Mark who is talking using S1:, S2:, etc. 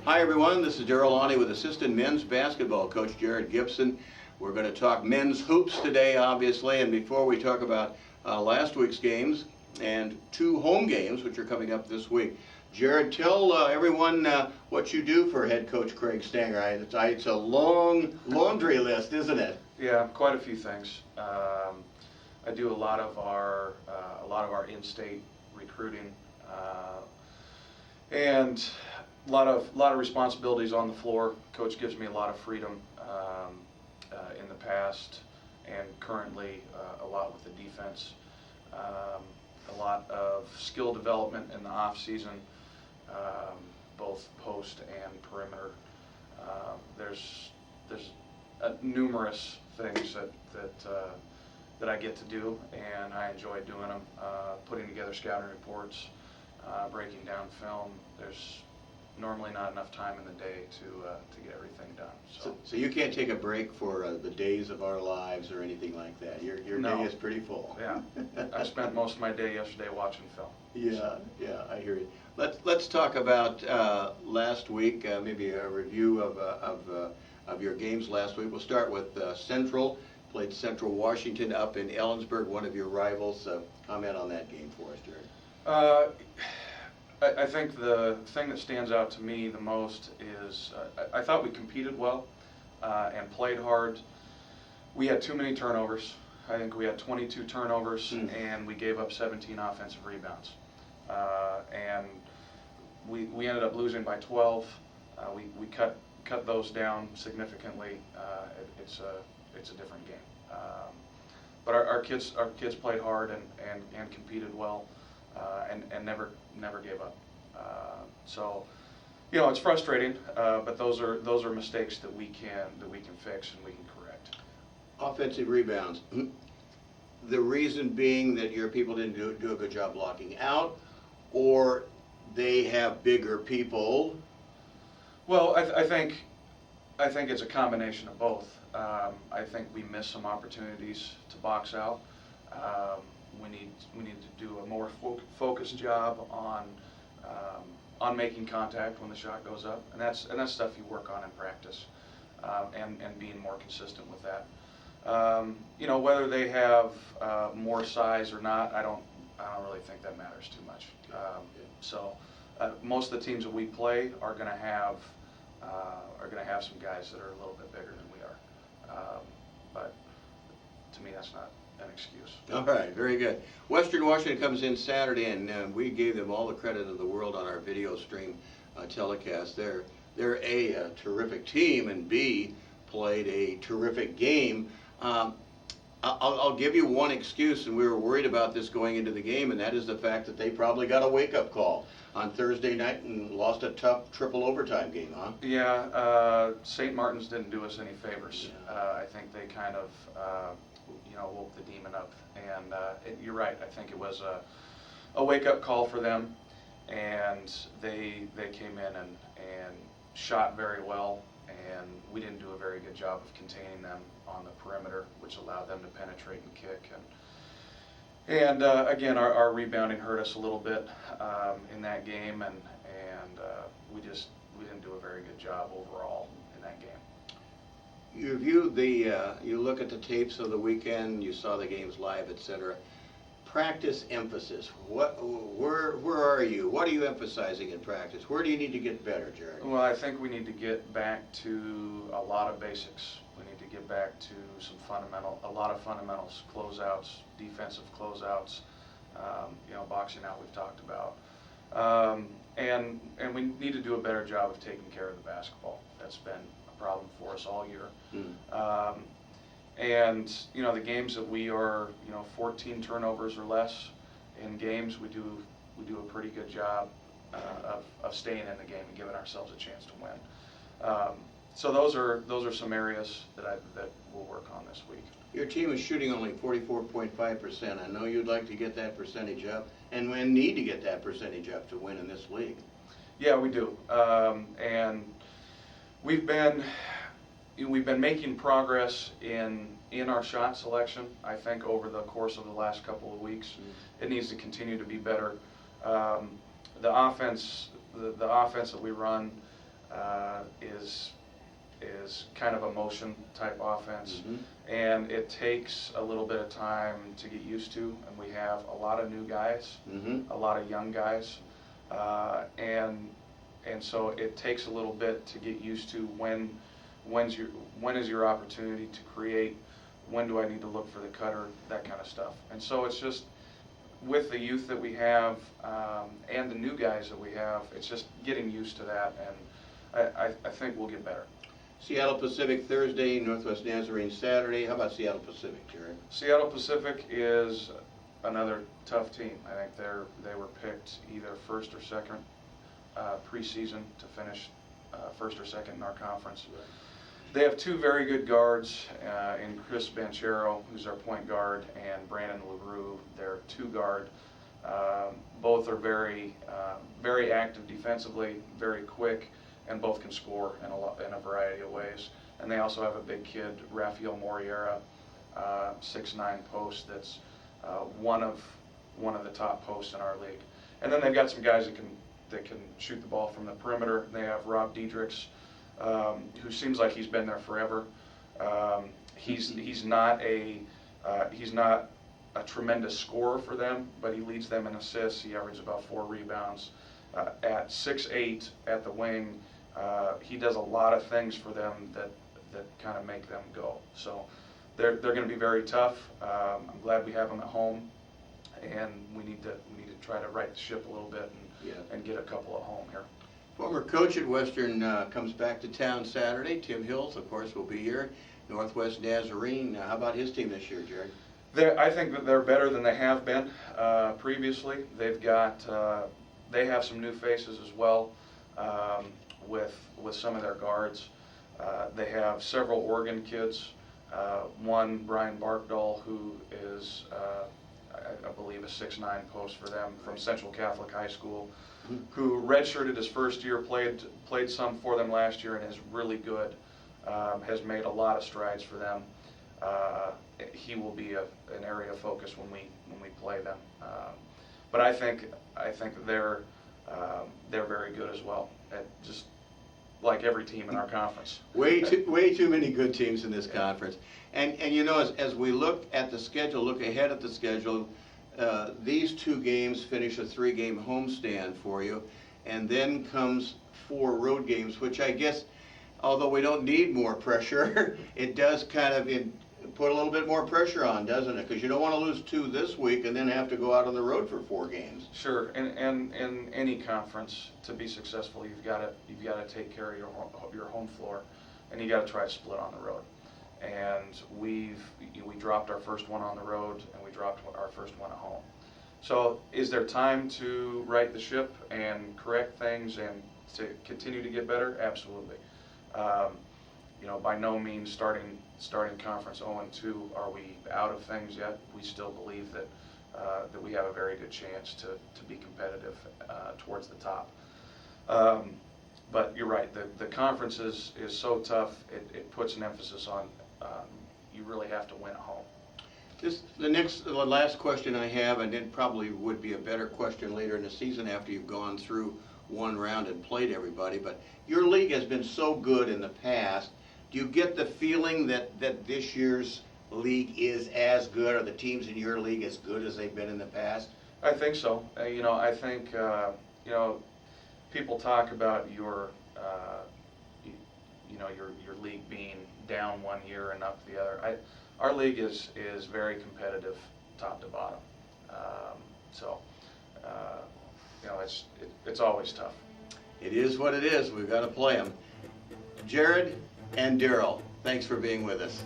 S1: Hi everyone, this is Daryl Lonnie with assistant men's basketball coach Jerod Gibson. We're going to talk men's hoops today, obviously, and before we talk about last week's games and 2 home games which are coming up this week. Jerod, tell everyone what you do for head coach Craig Stanger. It's a long laundry list, isn't it?
S2: Yeah, quite a few things. I do a lot of our in-state recruiting, and a lot of responsibilities on the floor. Coach gives me a lot of freedom in the past and currently a lot with the defense. A lot of skill development in the off season, both post and perimeter. There's numerous things that I get to do, and I enjoy doing them. Putting together scouting reports, breaking down film. There's normally not enough time in the day to get everything done.
S1: So you can't take a break for the days of our lives or anything like that. Your
S2: No.
S1: day is pretty full.
S2: Yeah, I spent most of my day yesterday watching film.
S1: Yeah, I hear you. Let's talk about last week. Maybe a review of your games last week. We'll start with Central. Played Central Washington up in Ellensburg, one of your rivals. Comment on that game for us, Jerry.
S2: I think the thing that stands out to me the most is I thought we competed well and played hard. We had too many turnovers. I think we had 22 turnovers, and we gave up 17 offensive rebounds. And we ended up losing by 12. We cut those down significantly. It's a different game. But our kids played hard and competed well. And never gave up. So, it's frustrating, but those are mistakes that we can fix and we can correct.
S1: Offensive rebounds. The reason being that your people didn't do a good job blocking out, or they have bigger people.
S2: Well, I think it's a combination of both. I think we missed some opportunities to box out. We need to do a more focused job on making contact when the shot goes up, and that's stuff you work on in practice, and being more consistent with that. Whether they have more size or not, I don't really think that matters too much. So most of the teams that we play are going to have some guys that are a little bit bigger than we are, but to me that's not an excuse.
S1: All right, very good. Western Washington comes in Saturday, and we gave them all the credit in the world on our video stream telecast. They're A, terrific team, and B, played a terrific game. I'll give you one excuse, and we were worried about this going into the game, and that is the fact that they probably got a wake-up call on Thursday night and lost a tough triple overtime game, huh?
S2: Yeah, St. Martin's didn't do us any favors.
S1: Yeah.
S2: I think they kind of woke the demon up, and you're right. I think it was a wake-up call for them, and they came in and shot very well, and we didn't do a very good job of containing them on the perimeter, which allowed them to penetrate and kick. And again, our rebounding hurt us a little bit in that game, and we didn't do a very good job overall in that game.
S1: You viewed you look at the tapes of the weekend, you saw the games live, etc. Practice emphasis. Where are you? What are you emphasizing in practice? Where do you need to get better, Jerry?
S2: Well, I think we need to get back to a lot of basics. We need to get back to a lot of fundamentals, closeouts, defensive closeouts, boxing out we've talked about. And we need to do a better job of taking care of the basketball. That's been a problem for us all year. And the games that we are 14 turnovers or less in games, we do a pretty good job of staying in the game and giving ourselves a chance to win. So those are some areas that we'll work on this week.
S1: Your team is shooting only 44.5%. I know you'd like to get that percentage up, and we need to get that percentage up to win in this league.
S2: Yeah, we do. And we've been we've been making progress in our shot selection, I think, over the course of the last couple of weeks. It needs to continue to be better. The offense that we run is kind of a motion type offense, and it takes a little bit of time to get used to. And we have a lot of new guys, a lot of young guys, and so it takes a little bit to get used to when is your opportunity to create, when do I need to look for the cutter, that kind of stuff. And so it's just, with the youth that we have and the new guys that we have, it's just getting used to that, and I think we'll get better.
S1: Seattle Pacific Thursday, Northwest Nazarene Saturday. How about Seattle Pacific, Jerry?
S2: Seattle Pacific is another tough team. I think they were picked either first or second preseason to finish first or second in our conference.
S1: Right.
S2: They have two very good guards in Chris Banchero, who's our point guard, and Brandon LaRue, their two guard. Both are very active defensively, very quick, and both can score in a variety of ways. And they also have a big kid, Rafael Moriera, 6'9" post, that's one of the top posts in our league. And then they've got some guys that can shoot the ball from the perimeter. They have Rob Diedrichs, who seems like he's been there forever. He's not a tremendous scorer for them, but he leads them in assists. He averages about 4 rebounds. At 6'8" at the wing, he does a lot of things for them that kind of make them go. So they're going to be very tough. I'm glad we have them at home, and we need to try to right the ship a little bit and get a couple at home here.
S1: Former coach at Western comes back to town Saturday. Tim Hills, of course, will be here. Northwest Nazarene. How about his team this year, Jerry?
S2: I think that they're better than they have been previously. They have some new faces as well with some of their guards. They have several Oregon kids. One, Brian Barkdahl, who is I believe a 6'9" post for them from Central Catholic High School, who redshirted his first year, played some for them last year, and is really good. Has made a lot of strides for them. He will be an area of focus when we play them. But I think they're very good as well. Just like every team in our conference.
S1: Way too many good teams in this conference. And you know, as we look at the schedule, look ahead at the schedule, these 2 games finish a 3-game homestand for you, and then comes 4 road games, which I guess, although we don't need more pressure, it does kind of put a little bit more pressure on, doesn't it? Because you don't want to lose 2 this week and then have to go out on the road for 4 games.
S2: Sure, and in any conference, to be successful, you've got to take care of your home floor, and you got to try to split on the road. And we dropped our first one on the road, and we dropped our first one at home. So is there time to right the ship and correct things and to continue to get better? Absolutely. By no means starting conference 0-2 are we out of things yet. We still believe that we have a very good chance to be competitive towards the top. But you're right, the conference is so tough, it puts an emphasis on you really have to win at home.
S1: The last question I have, and it probably would be a better question later in the season after you've gone through one round and played everybody, but your league has been so good in the past. Do you get the feeling that this year's league is as good, or the teams in your league as good as they've been in the past?
S2: I think so. I think people talk about your league being down one year and up the other. Our league is very competitive, top to bottom. It's always tough.
S1: It is what it is. We've got to play them. Jerod and Daryl, thanks for being with us.